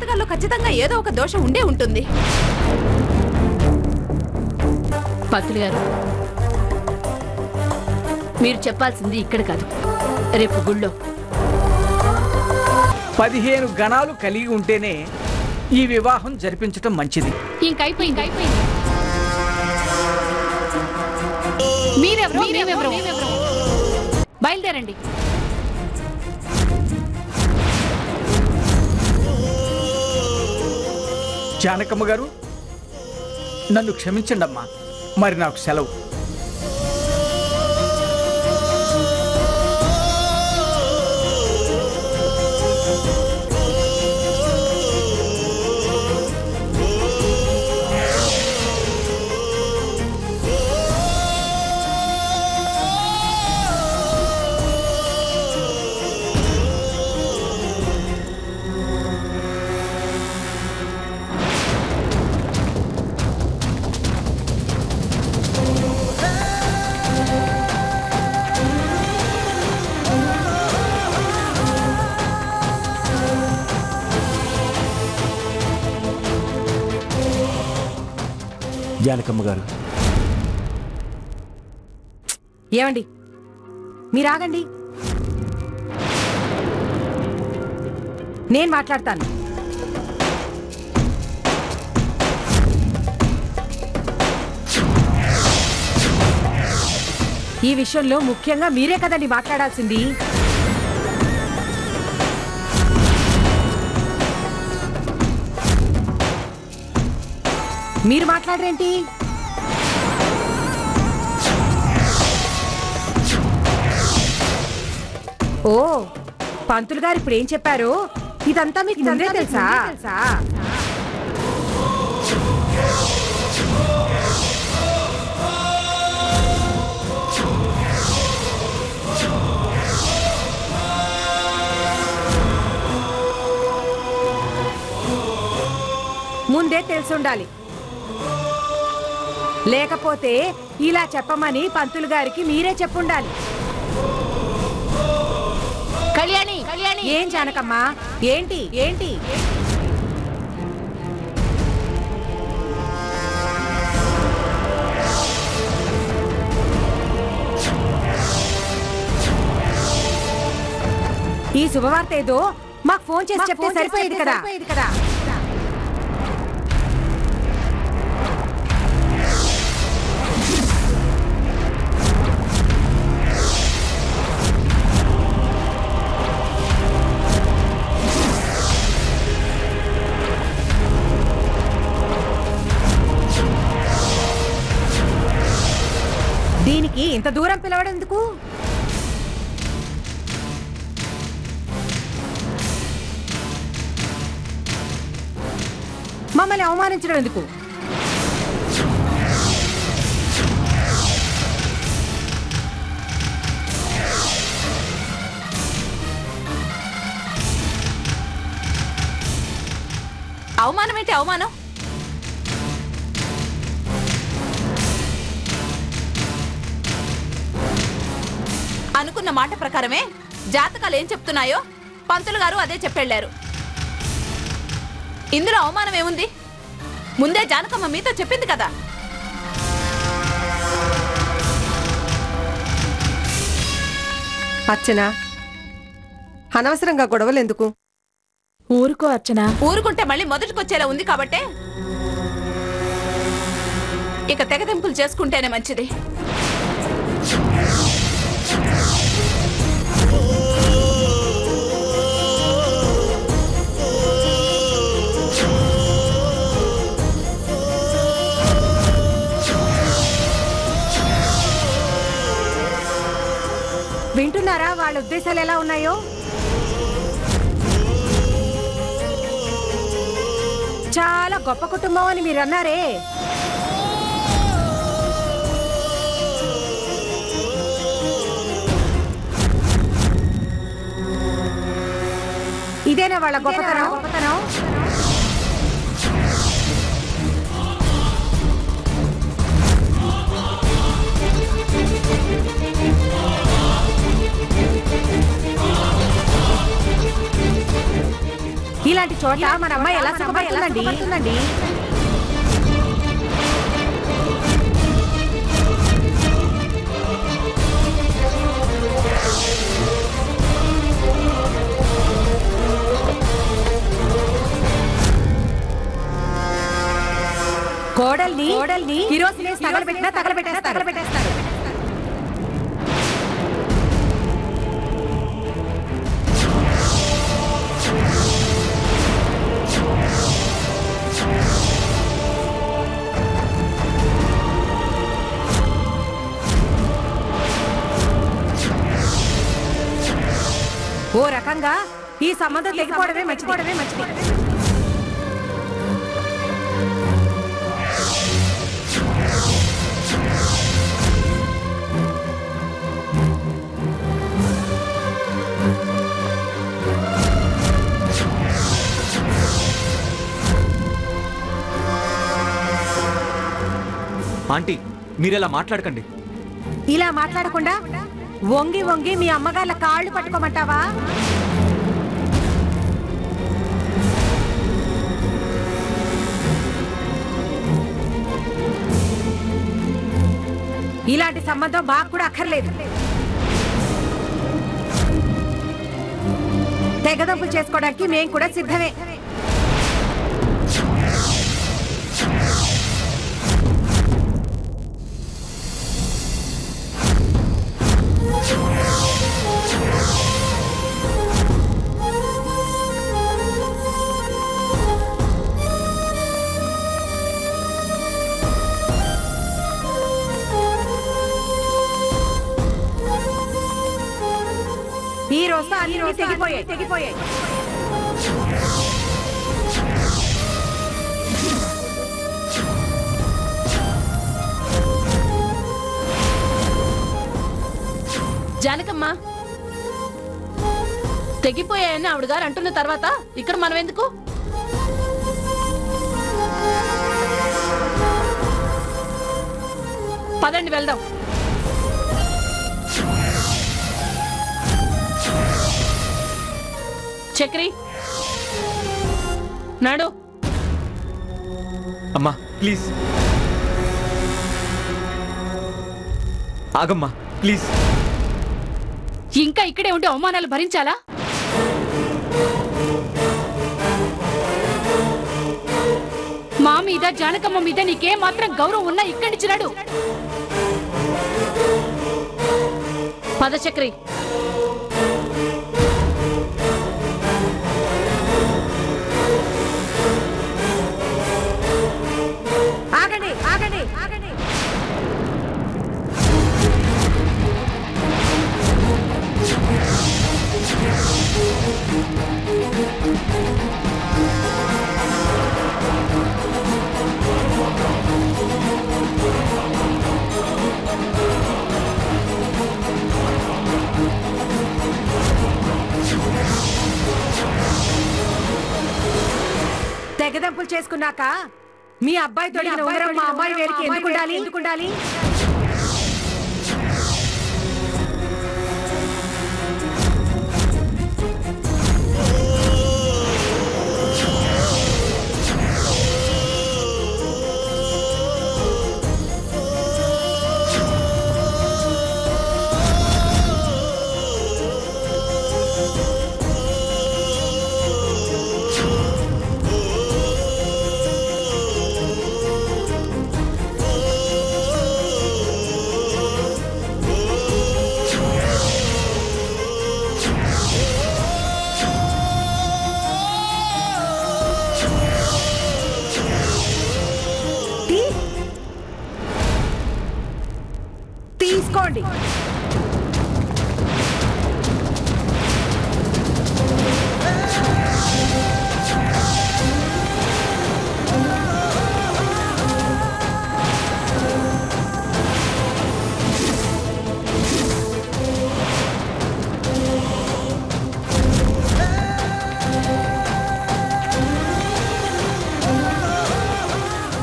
జాతకాల్లో ఖచ్చితంగా ఏదో ఒక దోషం ఉండే ఉంటుంది. పంతులు గారు, మీరు చెప్పాల్సింది ఇక్కడ కాదు, రేపు గుళ్ళో. 15 గణాలు కలిగి ఉంటేనే ఈ వివాహం జరిపించటం మంచిది. ఇంకైపోయింది. మీరెవరు? బయలుదేరండి. జానకమ్మ గారు, నన్ను క్షమించండి అమ్మా. మరి నాకు సెలవు. జానకమ్మ గారు, ఏమండి, మీరాగండి, నేను మాట్లాడతాను. ఈ విషయంలో ముఖ్యంగా మీరే కదండి మాట్లాడాల్సింది. మీరు మాట్లాడరేంటి? ఓ, పంతులు గారు ఇప్పుడు ఏం చెప్పారు ఇదంతా మీకు ముందే తెలుసా? ముందే తెలిసి ఉండాలి, లేకపోతే ఇలా చెప్పమని పంతులు గారికి మీరే చెప్పుండాలి. కళ్యాణి, ఏం జానకమ్మా, ఏంటి? ఈ శుభవార్త ఏదో మాకు ఫోన్ చేసి చెప్తే సరిపోయేది కదా. దీనికి ఇంత దూరం పిలవడం ఎందుకు? మమ్మల్ని అవమానించడం ఎందుకు? అవమానం ఏంటి అవమానం? అనుకున్న మాట ప్రకారమే జాతకాలు ఏం చెప్తున్నాయో పంతులు గారు అదే చెప్పెళ్ళారు. ఇందులో అవమానం ఏముంది? ముందే జానకమ్మ మీతో చెప్పింది కదా. అర్చన, అనవసరంగా గొడవలు ఎందుకు? ఊరుకో అర్చన. ఊరుకుంటే మళ్ళీ మొదటికొచ్చేలా ఉంది కాబట్టే ఇక తెగదెంపులు చేసుకుంటేనే మంచిది. వింటున్నారా వాళ్ళ ఉద్దేశాలు ఎలా ఉన్నాయో? చాలా గొప్ప కుటుంబం అని మీరు అన్నారే, ఇదేనా వాళ్ళ గొప్పతనం? ఇలాంటి చోట మన అమ్మాయి ఎలా సుఖపడుతుందండి? కోడల్ని కిరోసిన్ తగలబెట్టేస్తారు. ఓ రకంగా ఈ సంబంధం తెగిపోవడమే మంచిది. ఆంటీ మీరెలా మాట్లాడకండి. ఇలా మాట్లాడకుండా వంగి మీ అమ్మగార్ల కాళ్ళు పట్టుకోమంటావా? ఇలాంటి సంబంధం మాకు కూడా అక్కర్లేదు. తెగదంపులు చేసుకోవడానికి మేం కూడా సిద్ధమే. ఈ రోజు అన్ని తెగిపోయాయి. జానకమ్మ, తెగిపోయాయని ఆవిడ గారు అంటున్న తర్వాత ఇక్కడ మనం ఎందుకు? పదండి వెళ్దాం. చక్రి నాడు. అమ్మా ప్లీజ్ ఆగమ్మా ప్లీజ్. ఇంకా ఇక్కడే ఉంటే అవమానాలు భరించాలా? మా మీద జానకమ్మ మీద నీకే మాత్రం గౌరవం ఉన్నా ఇక్కడి నుంచి నడు. పదచక్రి. ఆగండి. తెగదంపులు చేసుకున్నాక మీ అబ్బాయి తోడిన ఉంగరం మా అమ్మాయి వేడికి ఎందుకుండాలి? తీసుకోండి.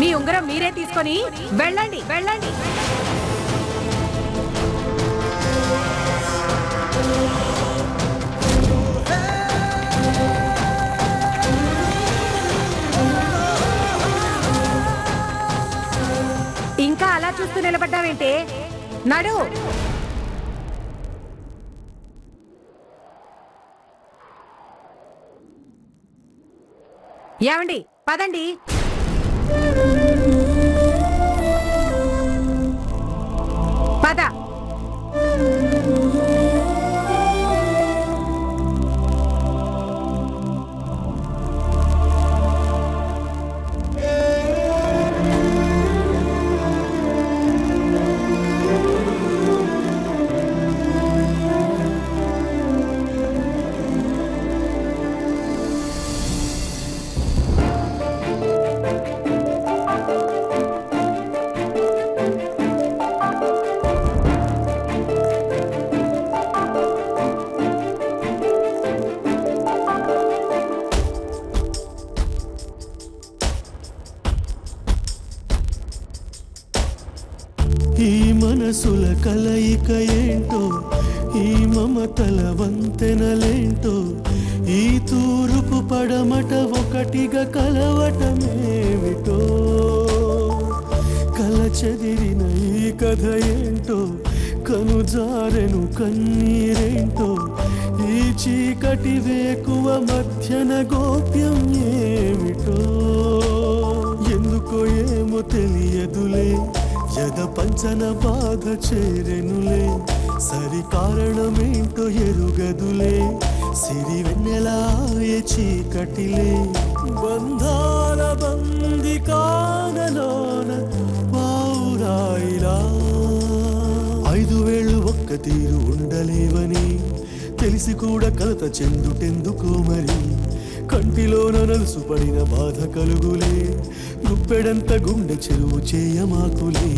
మీ ఉంగరం మీరే తీసుకొని వెళ్ళండి. చూస్తూ నిలబడ్డావేంటే? నడు. ఏమండి, పదండి. పద. ఈ మనసుల కలయిక ఏంటో, ఈ మమతల వంతెనలేంటో, ఈ తూర్పు పడమట ఒకటిగా కలవటమేమిటో, కల చెదిరిన ఈ కథ ఏంటో, కనుజారెను కన్నీరేంటో, ఈ చీకటి వేకువ మధ్యన గోప్యం ఏమిటో, ఎందుకో ఏమో తెలియదులే, యద పంచన బాధ చేరెనులే, సరి కారణమేంటో ఎరుగదులే, సిరి వెన్నెలాయే చీకటిలే, బంధాల బంది కానలోన పావురాయిలా 5 వేళ్ళు ఒక్క తీరు ఉండలేవని తెలిసి కూడా కలత చెందుటెందుకో మరి, కంటిలోన నలుసు పడిన బాధ కలుగులే, గుప్పెడంత గుండె చెరువు చేయమాకులే.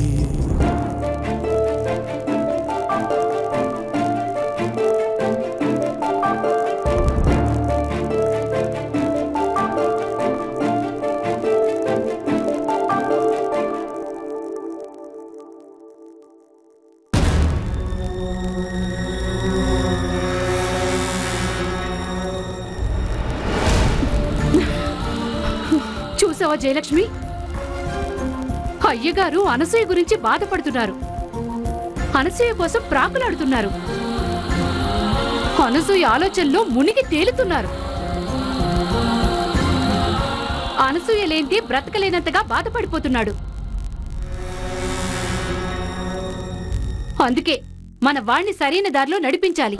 చూసావా జయలక్ష్మి, అయ్యగారు అనసూయ గురించి బాధపడుతున్నారు, అనసూయ కోసం ప్రాకులాడుతున్నారు, అనసూయ ఆలోచనలో మునిగి తేలుతున్నారు. అనసూయ లేంది బ్రతకలేనంతగా బాధపడిపోతున్నాడు. అందుకే మన వాణ్ణి సరైన దారిలో నడిపించాలి.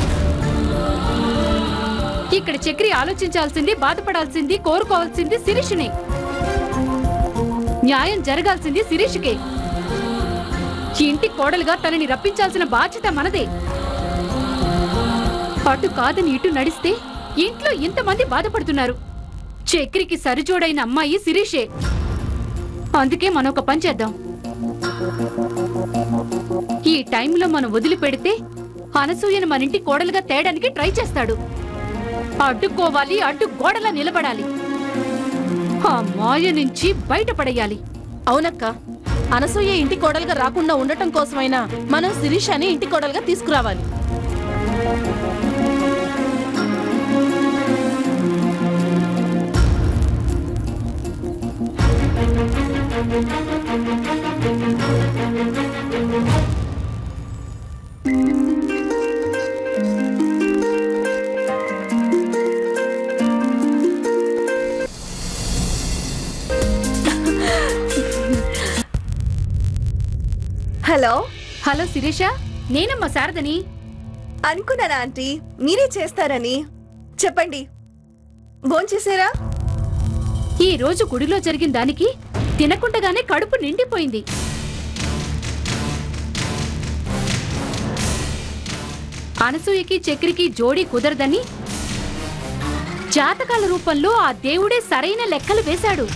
ఇక్కడ చక్రి ఆలోచించాల్సింది, బాధపడాల్సింది, కోరుకోవాల్సింది శిరీషునే. న్యాయం జరగాల్సింది శిరీషుకే. ఇంటి కోడలుగా తనని రప్పించాల్సిన బాధ్యత మనదే. అటు కాదని ఇటు నడిస్తే ఇంట్లో ఇంతమంది బాధపడుతున్నారు. చక్రికి సరిజోడైన అమ్మాయి శిరీషే. అందుకే మనం ఒక పని చేద్దాం. ఈ టైంలో మనం వదిలిపెడితే అనసూయను మన ఇంటి కోడలుగా తేయడానికి ట్రై చేస్తాడు. అడ్డుకోవాలి, అడ్డు గోడలా నిలబడాలి, ఆ మాయ నుంచి బయటపడేయాలి. అవునక్క, అనసూయ ఇంటి కోడలుగా రాకుండా ఉండటం కోసమైనా మనం శిరీషని ఇంటి కోడలుగా తీసుకురావాలి. హలో హలో శిరీష, నేనమ్మా శారదని. అనుకున్నానా ఆంటీ మీరే చేస్తారని? చెప్పండి, భోంచేసారా? ఈ రోజు గుడిలో జరిగిన దానికి తినకుండగానే కడుపు నిండిపోయింది. అనసూయకి చక్రికి జోడీ కుదరదని జాతకాల రూపంలో ఆ దేవుడే సరైన లెక్కలు వేశాడు.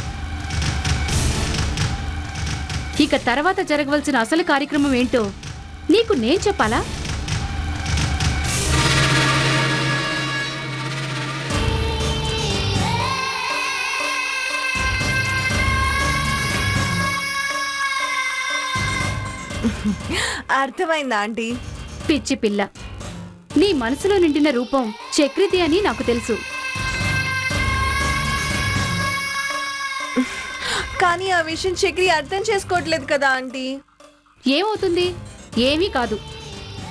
ఇక తర్వాత జరగవలసిన అసలు కార్యక్రమం ఏంటో నీకు నేను చెప్పాలా? అర్థమైందా ఆంటీ? పిచ్చి పిల్ల, నీ మనసులో నిండిన రూపం చక్రిది అని నాకు తెలుసు. కానీ ఆ విషయం చక్రి అర్థం చేసుకోవట్లేదు కదా ఆంటీ. ఏమవుతుంది? ఏమీ కాదు.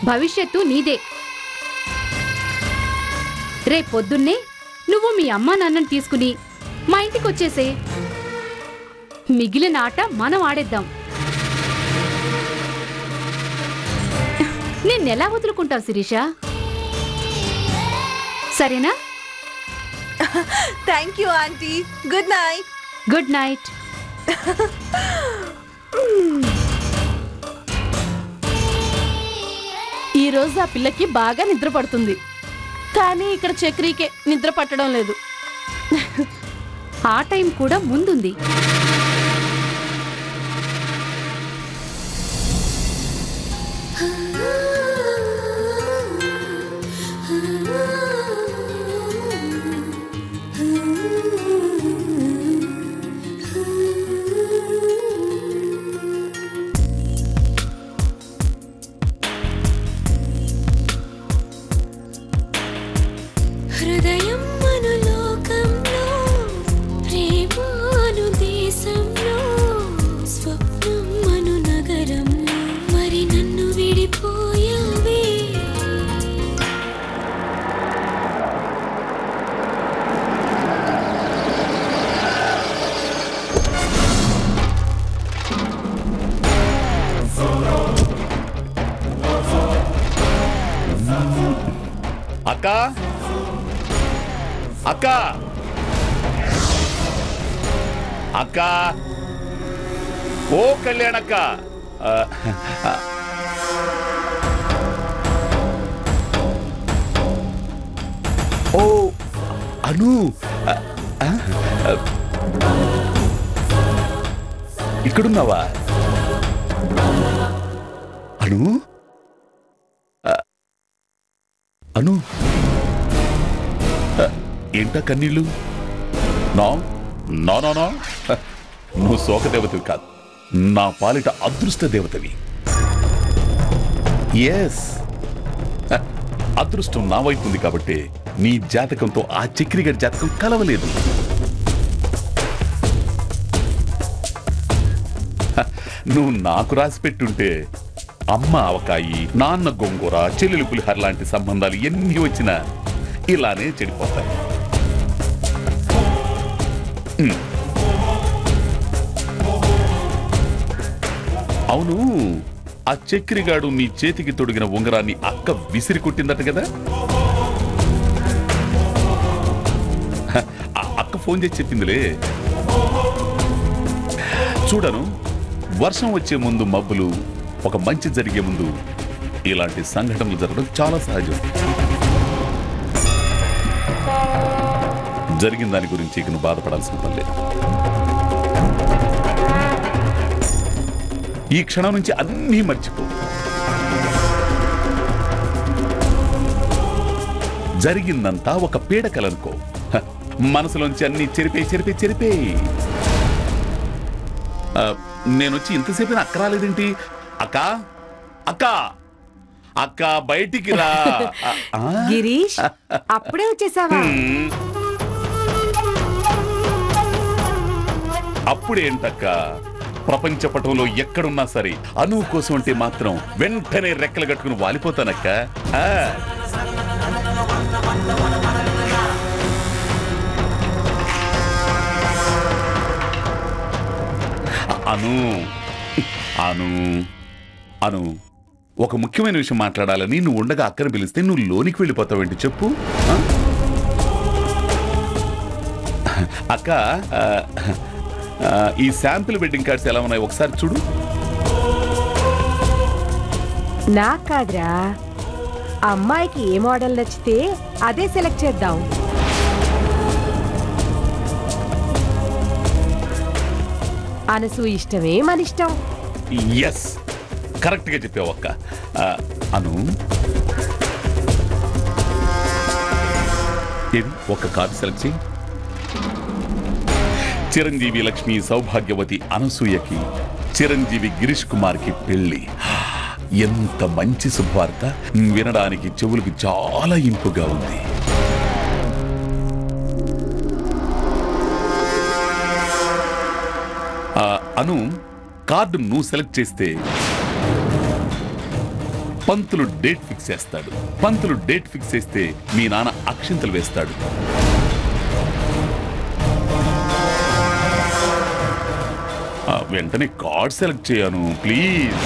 భవిష్యత్తు నీదే. రేపొద్దున్నే నువ్వు మీ అమ్మా నాన్నని తీసుకుని మా ఇంటికి వచ్చేసే. మిగిలిన ఆట మనం ఆడేద్దాం. నిన్నెలా వదులుకుంటావు శిరీష? సరేనా? Thank you aunty. Good night. Good night. ఈ రోజు ఆ పిల్లకి బాగా నిద్ర పడుతుంది, కానీ ఇక్కడ చక్రీకే నిద్ర పట్టడం లేదు. ఆ టైం కూడా ముందుంది. హృదయం అను లోకంలో, ప్రేమ అను దేశంలో, స్వప్నం అను నగరంలో, మరి నన్ను విడిపోయావే. అక్క అక్క అక్క ఓ కళ్యాణక్క. ఓ అను, ఇక్కడున్నావా అను? అను, ఏంటా కన్నీళ్ళు? నో నో నో నో, నువ్వు శోకదేవతవి కాదు, నా పాలిట అదృష్ట దేవతవి. ఎస్, అదృష్టం నా వైపు ఉంది కాబట్టి నీ జాతకంతో ఆ చక్రిగారి జాతకం కలవలేదు. నువ్వు నాకు రాసి పెట్టుంటే అమ్మ ఆవకాయి, నాన్న గోంగూర, చెల్లెలు పులిహోర లాంటి సంబంధాలు ఎన్ని వచ్చినా ఇలానే చెడిపోతాయి. అవును, ఆ చక్రిగాడు నీ చేతికి తొడిగిన ఉంగరాన్ని అక్క విసిరి కొట్టిందట కదా? ఆ అక్క ఫోన్ చేసి చెప్పిందిలే. చూడను, వర్షం వచ్చే ముందు మబ్బులు, ఒక మంచి జరిగే ముందు ఇలాంటి సంఘటనలు జరగడం చాలా సహజం. జరిగిన దాని గురించి ఇక నువ్వు బాధపడాల్సిన పని లేదు. ఈ క్షణం నుంచి అన్నీ మర్చిపో. జరిగిందంతా ఒక పీడకలనుకో. మనసులోంచి అన్ని చెరిపే. నేనొచ్చి ఇంతసేపు అక్క రాలేదేంటి? అక్క అక్క అక్క బయటికి రా. గిరీష్, అప్పుడే వచ్చేసావా? అప్పుడేంటక్క, ప్రపంచ పటంలో ఎక్కడున్నా సరే అను కోసం అంటే మాత్రం వెంటనే రెక్కలు కట్టుకుని వాలిపోతానక్క. అను అను అను ఒక ముఖ్యమైన విషయం మాట్లాడాలని నువ్వు ఉండగా అక్కని పిలిస్తే నువ్వు లోనికి వెళ్ళిపోతావేంటి చెప్పు? అక్క, ఈ శాంపిల్ వెడ్డింగ్ కార్డ్స్ ఎలా ఉన్నాయి ఒకసారి చూడు. నాకు కాదురా, అమ్మాయికి ఏ మోడల్ నచ్చితే అదే సెలెక్ట్ చేద్దాం. అనసు ఇష్టమే మన ఇష్టం. ఎస్, కరెక్ట్ గా చెప్పావు అక్క. అను, ఏది ఒక కార్డు సెలెక్ట్ చేయి. చిరంజీవి లక్ష్మి సౌభాగ్యవతి అనసూయకి, చిరంజీవి గిరీష్ కుమార్కి పెళ్లి. ఎంత మంచి శుభవార్త, వినడానికి చెవులకు చాలా ఇంపుగా ఉంది. అను, కార్డు నువ్వు సెలెక్ట్ చేస్తే పంతులు డేట్ ఫిక్స్ చేస్తాడు. పంతులు డేట్ ఫిక్స్ చేస్తే మీ నాన్న అక్షింతలు వేస్తాడు. వెంటనే కార్డ్ సెలెక్ట్ చేయను ప్లీజ్.